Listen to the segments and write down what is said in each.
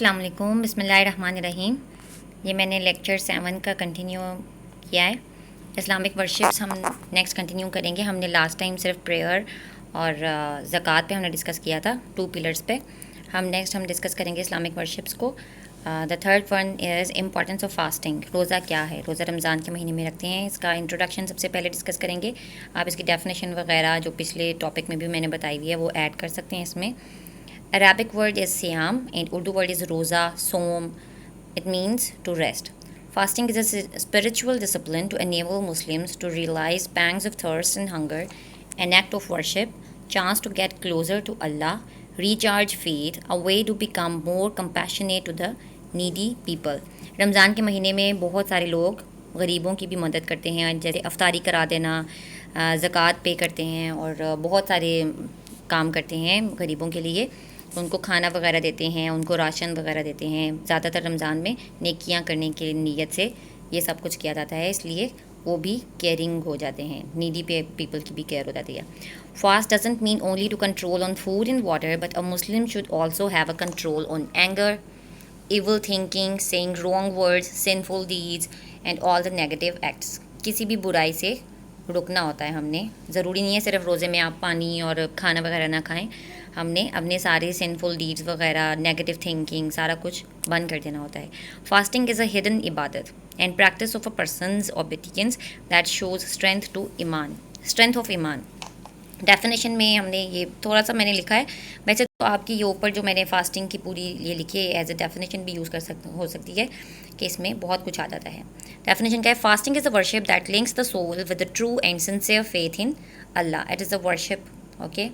السلام علیکم، بسم اللہ الرحمن الرحیم۔ یہ میں نے لیکچر 7 کا کنٹینیو کیا ہے۔ اسلامک ورشپس ہم نیکسٹ کنٹینیو کریں گے۔ ہم نے لاسٹ ٹائم صرف پریئر اور زکوٰۃ پہ ہم نے ڈسکس کیا تھا، 2 پلرس پہ۔ ہم ڈسکس کریں گے اسلامک ورشپس کو۔ The third one is importance of fasting. روزہ کیا ہے؟ روزہ رمضان کے مہینے میں رکھتے ہیں، اس کا انٹروڈکشن سب سے پہلے ڈسکس کریں گے۔ آپ اس کی ڈیفینیشن وغیرہ جو پچھلے ٹاپک میں بھی میں نے بتائی ہوئی ہے وہ ایڈ کر سکتے ہیں اس میں۔ Arabic word is siyam and Urdu word is roza, som. It means to rest. Fasting is a spiritual discipline to enable Muslims to realize pangs of thirst and hunger, an act of worship, chance to get closer to Allah, recharge faith, a way to become more compassionate to the needy people. رمضان کے مہینے میں بہت سارے لوگ غریبوں کی بھی مدد کرتے ہیں، جیسے افطاری کرا دینا، زکوٰۃ پے کرتے ہیں اور بہت سارے کام کرتے ہیں غریبوں کے لیے۔ ان کو کھانا وغیرہ دیتے ہیں، ان کو راشن وغیرہ دیتے ہیں۔ زیادہ تر رمضان میں نیکیاں کرنے کی نیت سے یہ سب کچھ کیا جاتا ہے، اس لیے وہ بھی کیئرنگ ہو جاتے ہیں، نیڈی پیپل کی بھی کیئر ہو جاتی ہے۔ Fast doesn't mean only to control on food and water but a Muslim should also have a control on anger, evil thinking, seeing wrong words, sinful deeds and all the negative acts. کسی بھی برائی سے رکنا ہوتا ہے ہم نے۔ ضروری نہیں ہے صرف روزے میں آپ پانی اور کھانا وغیرہ نہ کھائیں، ہم نے اپنے سارے سنفل ڈیڈز وغیرہ، نیگیٹو تھنکنگ، سارا کچھ بند کر دینا ہوتا ہے۔ فاسٹنگ از اے ہڈن عبادت and practice of a person's obedience that shows strength of ایمان۔ ڈیفینیشن میں ہم نے یہ تھوڑا سا میں نے لکھا ہے، ویسے تو آپ کی یہ اوپر جو میں نے فاسٹنگ کی پوری یہ لکھی ہے ایز اے ڈیفینیشن بھی یوز ہو سکتی ہے کہ اس میں بہت کچھ آ جاتا ہے۔ ڈیفینیشن کیا ہے؟ Fasting is a worship that links the civil with the true and sincere faith in Allah. It is a worship. Okay,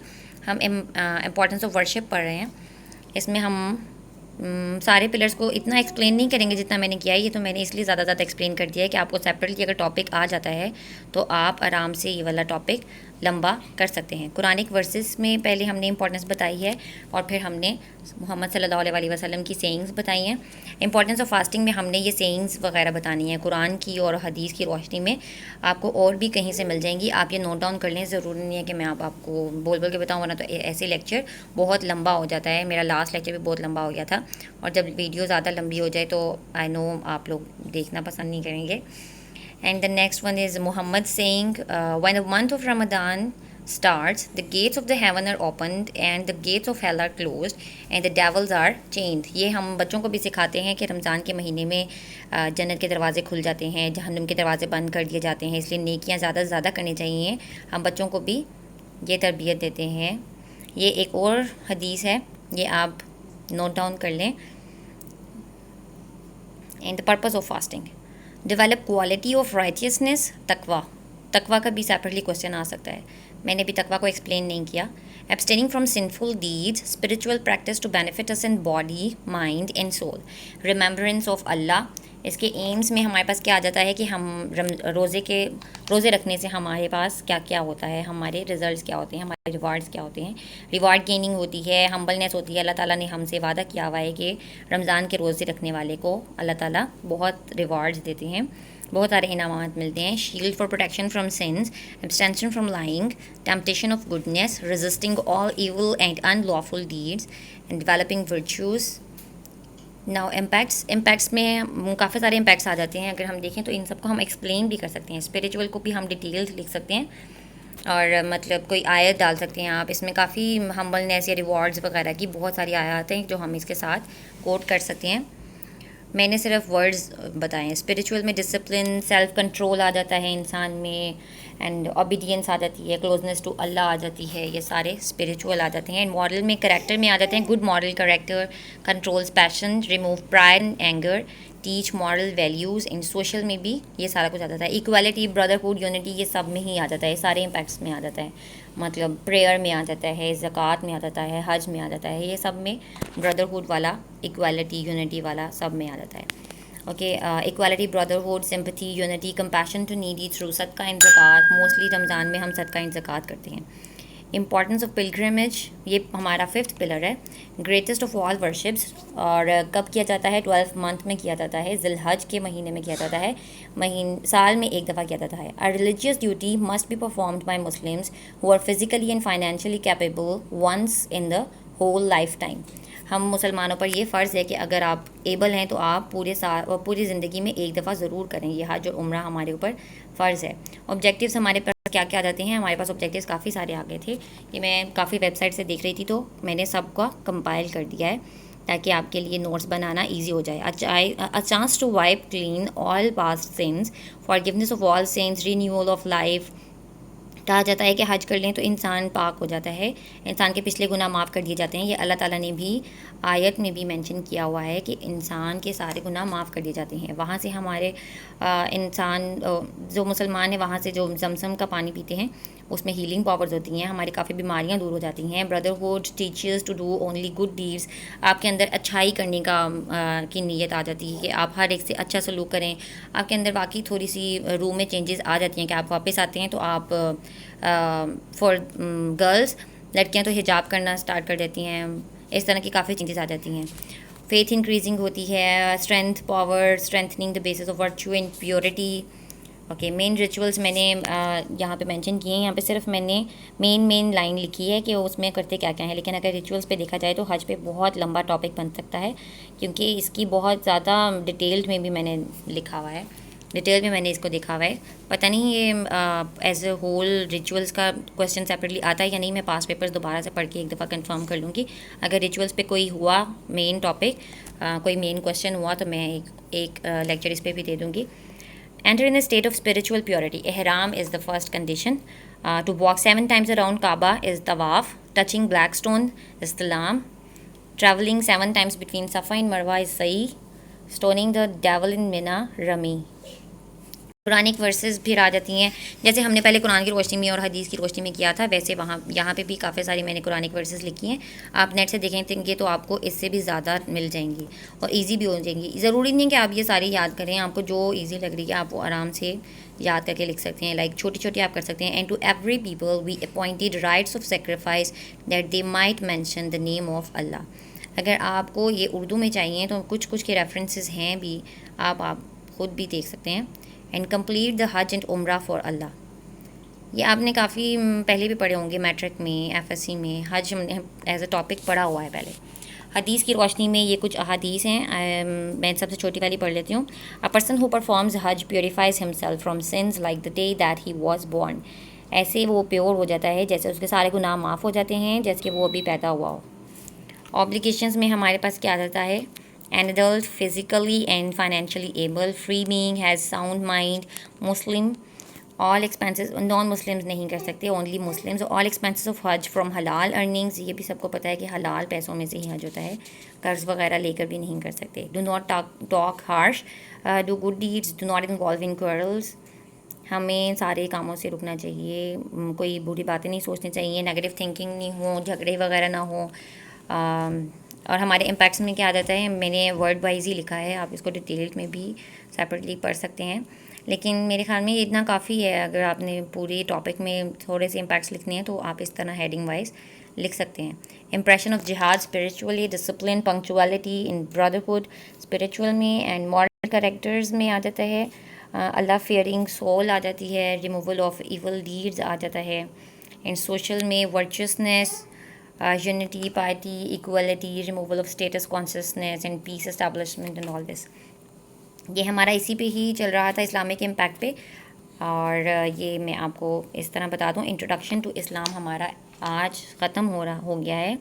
ہم امپورٹنس آف ورشپ پڑھ رہے ہیں۔ اس میں ہم سارے پلرس کو اتنا ایکسپلین نہیں کریں گے جتنا میں نے کیا ہے، یہ تو میں نے اس لیے زیادہ ایکسپلین کر دیا ہے کہ آپ کو سیپریٹلی اگر ٹاپک آ جاتا ہے تو آپ آرام سے یہ والا ٹاپک لمبا کر سکتے ہیں۔ قرآنک ورسز میں پہلے ہم نے امپورٹنس بتائی ہے اور پھر ہم نے محمد صلی اللہ علیہ وسلم کی سینگز بتائی ہیں۔ امپورٹنس آف فاسٹنگ میں ہم نے یہ سینگز وغیرہ بتانی ہے قرآن کی اور حدیث کی روشنی میں، آپ کو اور بھی کہیں سے مل جائیں گی، آپ یہ نوٹ ڈاؤن کر لیں۔ ضروری نہیں ہے کہ میں آپ کو بول کے بتاؤں، ورنہ تو ایسے لیکچر بہت لمبا ہو جاتا ہے۔ میرا لاسٹ لیکچر بھی بہت لمبا ہو گیا تھا، اور جب ویڈیو زیادہ لمبی ہو جائے تو آئی نو آپ لوگ دیکھنا پسند نہیں کریں گے۔ And the next one is Muhammad سینگ when the month of Ramadan starts, the gates of the heaven are opened and the gates of hell are closed and the devils are chained۔ یہ ہم بچوں کو بھی سکھاتے ہیں کہ رمضان کے مہینے میں جنت کے دروازے کھل جاتے ہیں، جہنم کے دروازے بند کر دیے جاتے ہیں، اس لیے نیکیاں زیادہ سے زیادہ کرنی چاہیے۔ ہم بچوں کو بھی یہ تربیت دیتے ہیں۔ یہ ایک اور حدیث ہے، یہ آپ نوٹ ڈاؤن کر لیں۔ And the purpose of fasting, develop quality of righteousness, تقویٰ کا بھی سیپریٹلی کوشچن آ سکتا ہے، میں نے بھی تقویٰ کو ایکسپلین نہیں کیا۔ abstaining from sinful deeds, spiritual practice to benefit us in body, mind and soul, remembrance of Allah۔ اس کے ایمز میں ہمارے پاس کیا آ جاتا ہے کہ ہم روزے رکھنے سے ہمارے پاس کیا کیا ہوتا ہے، ہمارے ریزلٹس کیا ہوتے ہیں، ہمارے ریوارڈس کیا ہوتے ہیں۔ ریوارڈ گیننگ ہوتی ہے، ہمبلنس ہوتی ہے۔ اللہ تعالیٰ نے ہم سے وعدہ کیا ہوا ہے کہ رمضان کے روزے رکھنے والے کو اللہ تعالیٰ بہت ریوارڈز دیتے ہیں، بہت سارے انعامات ملتے ہیں۔ Shield for protection from since, abstention from lying, temptation of goodness, resisting all evil and unlawful deeds and developing virtues۔ Now impacts میں کافی سارے امپیکٹس آ جاتے ہیں، اگر ہم دیکھیں تو ان سب کو ہم ایکسپلین بھی کر سکتے ہیں۔ اسپریچول کو بھی ہم ڈیٹیلز لکھ سکتے ہیں، اور مطلب کوئی آیت ڈال سکتے ہیں آپ اس میں، کافی ہمبلنیس یا ریوارڈز وغیرہ کی بہت ساری آیات ہیں جو ہم اس کے ساتھ کوٹ کر سکتے ہیں۔ میں نے صرف ورڈز بتائے ہیں۔ اسپریچول میں ڈسپلن، سیلف کنٹرول آ جاتا ہے انسان میں، اینڈ اوبیڈینس آ جاتی ہے، کلوزنس ٹو اللہ آ جاتی ہے، یہ سارے اسپریچول آ جاتے ہیں۔ اینڈ مورل میں کریکٹر میں آ جاتے ہیں، good moral character controls passion, remove pride and anger, teach moral values. In social میں بھی یہ سارا کچھ آ جاتا ہے، ایکویلٹی، بردرہوڈ، یونٹی، یہ سب میں ہی آ جاتا ہے، سارے امپیکٹس میں آ جاتا ہے۔ مطلب پریئر میں آ جاتا ہے، زکوٰۃ میں آ جاتا ہے، حج میں آ جاتا ہے، یہ سب میں بردرہوڈ والا، ایکویلٹی، یونٹی والا سب میں آ جاتا ہے۔ Okay, equality, brotherhood, sympathy, unity, compassion to needy through صدقہ اینڈ زکوٰۃ۔ موسٹلی رمضان میں ہم صدقہ اینڈ زکوٰۃ کرتے ہیں۔ امپورٹنس آف پلگرمیج، یہ ہمارا 5th پلر ہے۔ گریٹسٹ آف آل ورشپس، اور کب کیا جاتا ہے؟ 12 منتھ میں کیا جاتا ہے، ذی الحج کے مہینے میں کیا جاتا ہے، سال میں ایک دفعہ کیا جاتا ہے۔ A religious duty must be performed by Muslims who are physically and financially capable once in the whole lifetime۔ ہم مسلمانوں پر یہ فرض ہے کہ اگر آپ ایبل ہیں تو آپ پوری زندگی میں ایک دفعہ ضرور کریں. یہ حج اور عمرہ ہمارے اوپر فرض ہے. آبجیکٹیوز ہمارے پاس کیا کیا آ جاتے ہیں؟ ہمارے پاس آبجیکٹیوز کافی سارے آ گئے تھے. یہ میں کافی ویب سائٹ سے دیکھ رہی تھی تو میں نے سب کا کمپائل کر دیا ہے تاکہ آپ کے لیے نوٹس بنانا ایزی ہو جائے. A chance to wipe clean all past sins, forgiveness of all sins, renewal of life. کہا جاتا ہے کہ حج کر لیں تو انسان پاک ہو جاتا ہے, انسان کے پچھلے گناہ معاف کر دیے جاتے ہیں. یہ اللہ تعالیٰ نے بھی آیت میں بھی مینشن کیا ہوا ہے کہ انسان کے سارے گناہ معاف کر دیے جاتے ہیں. وہاں سے ہمارے انسان جو مسلمان ہیں وہاں سے جو زمزم کا پانی پیتے ہیں اس میں ہیلنگ پاورز ہوتی ہیں, ہماری کافی بیماریاں دور ہو جاتی ہیں. Brotherhood teachers to do only good deeds. آپ کے اندر اچھائی کرنے کی نیت آ جاتی ہے کہ آپ ہر ایک سے اچھا سلوک کریں. آپ کے اندر واقعی تھوڑی سی روح میں چینجز آ جاتی ہیں کہ آپ واپس آتے ہیں تو آپ فار گرلس لڑکیاں تو حجاب کرنا اسٹارٹ کر دیتی ہیں. اس طرح کی کافی چینجز آ جاتی ہیں. فیتھ انکریزنگ ہوتی ہے. Strength power, strengthening the basis of virtue and purity. Okay, main rituals میں نے یہاں پہ مینشن کیے ہیں. یہاں پہ صرف میں نے مین لائن لکھی ہے کہ اس میں کرتے کیا کیا ہیں, لیکن اگر ریچولس پہ دیکھا جائے تو حج پہ بہت لمبا ٹاپک بن سکتا ہے کیونکہ اس کی بہت زیادہ ڈیٹیلڈ میں بھی میں نے لکھا ہوا ہے, ڈیٹیل میں نے اس کو دیکھا ہوا ہے. پتہ نہیں یہ ایز اے ہول ریچولس کا کویشچن سیپریٹلی آتا ہے یا نہیں. میں پاس پیپرز دوبارہ سے پڑھ کے ایک دفعہ کنفرم کر لوں گی. اگر ریچولس پہ کوئی ہوا مین ٹاپک, کوئی مین کویشچن ہوا تو میں ایک لیکچر اس پہ بھی دے دوں گی. Enter in a state of spiritual purity. Ihram is the first condition. To walk 7 times around Kaaba is tawaf. Touching black stone is salam. Traveling 7 times between Safa and Marwa is sa'i. Stoning the devil in Mina, rami. Quranic verses پھر آ جاتی ہیں. جیسے ہم نے پہلے قرآن کی روشنی میں اور حدیث کی روشنی میں کیا تھا ویسے یہاں پہ بھی کافی ساری میں نے قرآنک ورسز لکھی ہیں. آپ نیٹ سے دیکھیں گے تو آپ کو اس سے بھی زیادہ مل جائیں گی اور ایزی بھی ہو جائیں گی. ضروری نہیں کہ آپ یہ ساری یاد کریں, آپ کو جو ایزی لگ رہی ہے آپ وہ آرام سے یاد کر کے لکھ سکتے ہیں. لائک چھوٹی چھوٹی آپ کر سکتے ہیں. And to every people we appointed rites of sacrifice that they might mention the name of Allah. اگر آپ کو یہ اردو میں چاہیے تو کچھ کے ریفرنسز ہیں بھی, آپ خود بھی دیکھ سکتے ہیں. And complete the Hajj and عمرہ فار اللہ. یہ آپ نے کافی پہلے بھی پڑھے ہوں گے میٹرک میں, FSC میں. حج ہم نے ایز اے ٹاپک پڑھا ہوا ہے پہلے. حدیث کی روشنی میں یہ کچھ احادیث ہیں, میں سب سے چھوٹی والی پڑھ لیتی ہوں. A person who performs Hajj purifies himself from sins like the day that he was born. ایسے وہ پیور ہو جاتا ہے جیسے اس کے سارے گناہ معاف ہو جاتے ہیں جیسے کہ وہ ابھی پیدا ہوا ہو. آبلیگیشنز میں ہمارے پاس کیا جاتا ہے؟ An adult physically and financially able, free being, has sound mind, Muslim, all expenses, non-Muslims نہیں کر سکتے, only Muslims. all expenses of Hajj from halal earnings. یہ بھی سب کو پتہ ہے کہ حلال پیسوں میں سے ہی حج ہوتا ہے, قرض وغیرہ لے کر بھی نہیں کر سکتے. do not talk harsh, do good deeds, do not involve in quarrels. ہمیں سارے کاموں سے رکنا چاہیے, کوئی بری باتیں نہیں سوچنی چاہیے, نیگیٹو تھنکنگ نہیں ہو, جھگڑے وغیرہ نہ ہو. اور ہمارے امپیکٹس میں کیا جاتا ہے, میں نے ورڈ وائز ہی لکھا ہے, آپ اس کو ڈیٹیل میں بھی سیپریٹلی پڑھ سکتے ہیں. لیکن میرے خیال میں اتنا کافی ہے. اگر آپ نے پوری ٹاپک میں تھوڑے سے امپیکٹس لکھنے ہیں تو آپ اس طرح ہیڈنگ وائز لکھ سکتے ہیں. امپریشن آف جہاد اسپریچولی, ڈسپلن, پنکچوالٹی ان بردرہڈ اسپریچول میں. اینڈ مورل کریکٹرز میں آ جاتا ہے اللہ فیئرنگ سول آ جاتی ہے, ریموول آف ایول ڈیڈز آ جاتا ہے. اینڈ سوشل میں ورچوسنیس, unity, piety, equality, removal of status consciousness and peace establishment and all this. یہ ہمارا اسی پہ ہی چل رہا تھا اسلامک امپیکٹ پہ. اور یہ میں آپ کو اس طرح بتا دوں, انٹروڈکشن ٹو اسلام ہمارا آج ختم ہو گیا ہے.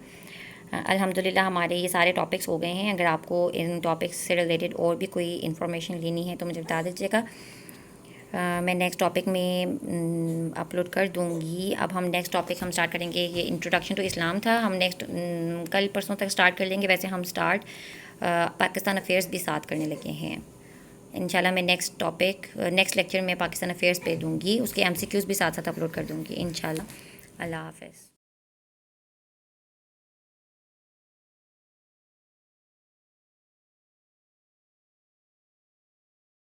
الحمدللہ ہمارے یہ سارے ٹاپکس ہو گئے ہیں. اگر آپ کو ان ٹاپکس سے ریلیٹڈ اور بھی کوئی انفارمیشن لینی ہے تو مجھے بتا دیجیے گا, میں نیکسٹ ٹاپک میں اپلوڈ کر دوں گی. اب ہم نیکسٹ ٹاپک ہم اسٹارٹ کریں گے. یہ انٹروڈکشن ٹو اسلام تھا, ہم نیکسٹ کل پرسوں تک اسٹارٹ کر لیں گے. ویسے ہم اسٹارٹ پاکستان افیئرس بھی ساتھ کرنے لگے ہیں انشاءاللہ. میں نیکسٹ لیکچر میں پاکستان افیئرس پہ دوں گی, اس کے MCQs بھی ساتھ اپلوڈ کر دوں گی انشاءاللہ. اللہ حافظ.